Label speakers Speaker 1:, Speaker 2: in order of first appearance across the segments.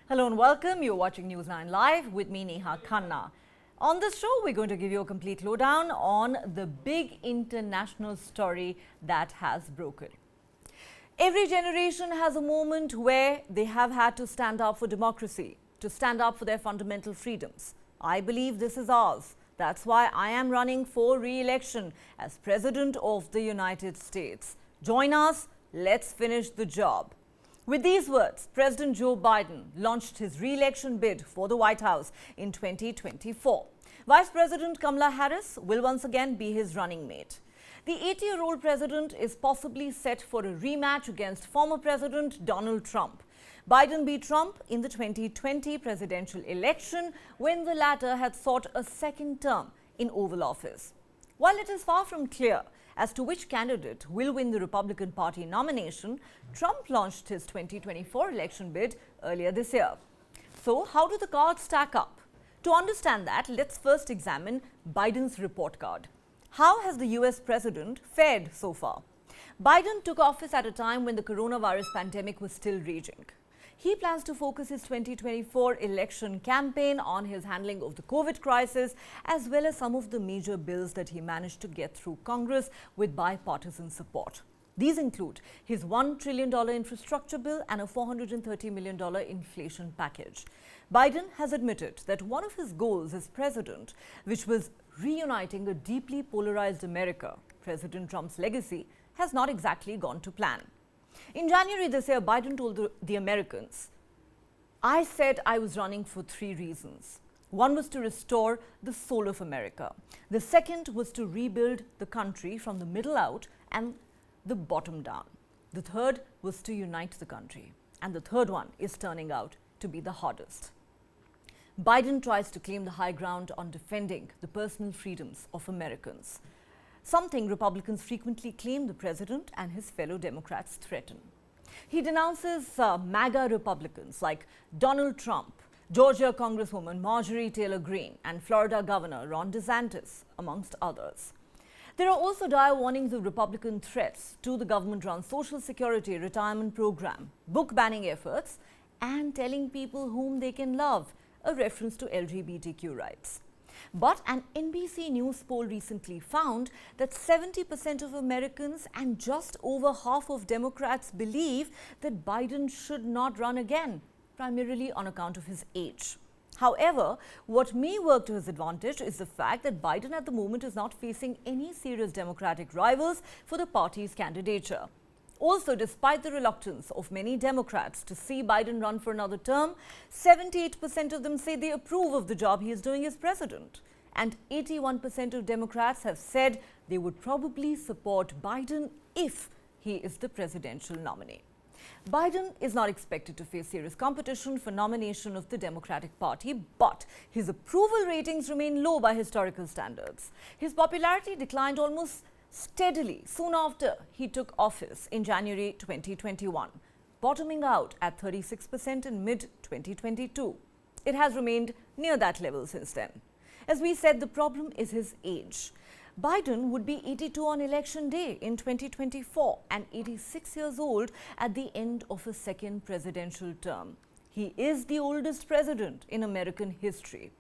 Speaker 1: Hello and welcome. You're watching News9 Live with me, Neha Khanna. On this show, we're going to give you a complete lowdown on the big international story that has broken. Every generation has a moment where they have had to stand up for democracy, to stand up for their fundamental freedoms. I believe this is ours. That's why I am running for re-election as President of the United States. Join us. Let's finish the job. With these words, President Joe Biden launched his re-election bid for the White House in 2024. Vice President Kamala Harris will once again be his running mate. The 80-year-old president is possibly set for a rematch against former President Donald Trump. Biden beat Trump in the 2020 presidential election when the latter had sought a second term in Oval Office. While it is far from clear as to which candidate will win the Republican Party nomination, Trump launched his 2024 election bid earlier this year. So, how do the cards stack up? To understand that, let's first examine Biden's report card. How has the US president fared so far? Biden took office at a time when the coronavirus pandemic was still raging. He plans to focus his 2024 election campaign on his handling of the COVID crisis, as well as some of the major bills that he managed to get through Congress with bipartisan support. These include his $1 trillion infrastructure bill and a $430 million inflation package. Biden has admitted that one of his goals as president, which was reuniting a deeply polarized America, President Trump's legacy, has not exactly gone to plan. In January this year, Biden told the Americans, "I said I was running for 3 reasons. One was to restore the soul of America. The second was to rebuild the country from the middle out and the bottom down. The third was to unite the country. And the third one is turning out to be the hardest." Biden tries to claim the high ground on defending the personal freedoms of Americans, something Republicans frequently claim the president and his fellow Democrats threaten. He denounces MAGA Republicans like Donald Trump, Georgia Congresswoman Marjorie Taylor Greene, and Florida Governor Ron DeSantis, amongst others. There are also dire warnings of Republican threats to the government-run Social Security retirement program, book banning efforts, and telling people whom they can love, a reference to LGBTQ rights. But an NBC News poll recently found that 70% of Americans and just over half of Democrats believe that Biden should not run again, primarily on account of his age. However, what may work to his advantage is the fact that Biden at the moment is not facing any serious Democratic rivals for the party's candidature. Also, despite the reluctance of many Democrats to see Biden run for another term, 78% of them say they approve of the job he is doing as president. And 81% of Democrats have said they would probably support Biden if he is the presidential nominee. Biden is not expected to face serious competition for nomination of the Democratic Party, but his approval ratings remain low by historical standards. His popularity declined almost steadily soon after he took office in January 2021, bottoming out at 36% in mid-2022. It has remained near that level since then. As we said, the problem is his age. Biden would be 82 on election day in 2024 and 86 years old at the end of his second presidential term. He is the oldest president in American history.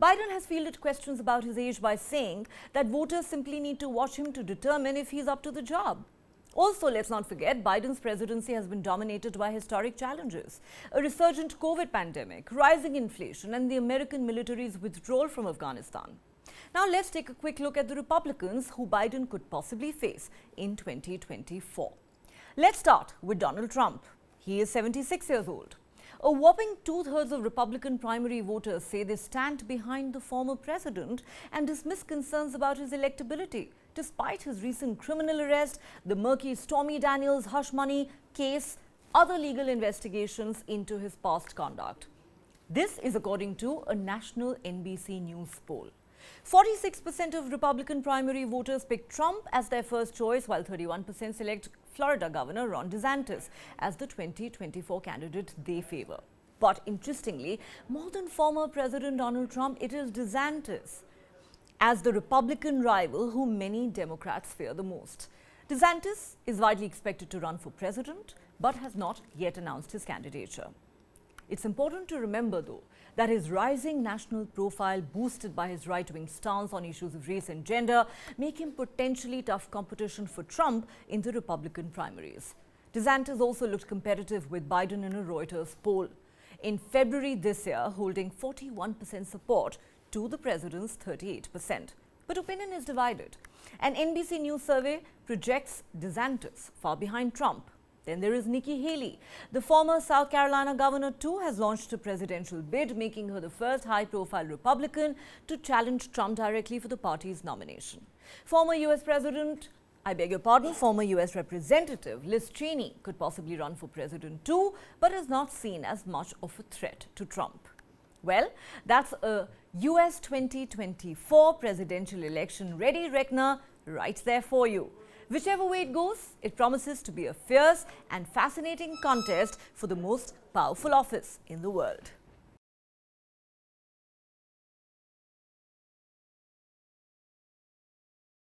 Speaker 1: Biden has fielded questions about his age by saying that voters simply need to watch him to determine if he's up to the job. Also, let's not forget, Biden's presidency has been dominated by historic challenges: a resurgent COVID pandemic, rising inflation, and the American military's withdrawal from Afghanistan. Now, let's take a quick look at the Republicans who Biden could possibly face in 2024. Let's start with Donald Trump. He is 76 years old. A whopping 2/3 of Republican primary voters say they stand behind the former president and dismiss concerns about his electability, despite his recent criminal arrest, the murky Stormy Daniels hush money case, other legal investigations into his past conduct. This is according to a national NBC News poll. 46% of Republican primary voters picked Trump as their first choice, while 31% select Florida Governor Ron DeSantis as the 2024 candidate they favor. But interestingly, more than former President Donald Trump, it is DeSantis as the Republican rival whom many Democrats fear the most. DeSantis is widely expected to run for president, but has not yet announced his candidature. It's important to remember, though, that his rising national profile, boosted by his right-wing stance on issues of race and gender, make him potentially tough competition for Trump in the Republican primaries. DeSantis also looked competitive with Biden in a Reuters poll in February this year, holding 41% support to the president's 38%. But opinion is divided. An NBC News survey projects DeSantis far behind Trump. Then there is Nikki Haley. The former South Carolina governor too has launched a presidential bid, making her the first high-profile Republican to challenge Trump directly for the party's nomination. Former US Representative Liz Cheney could possibly run for president too, but is not seen as much of a threat to Trump. Well, that's a US 2024 presidential election ready reckoner right there for you. Whichever way it goes, it promises to be a fierce and fascinating contest for the most powerful office in the world.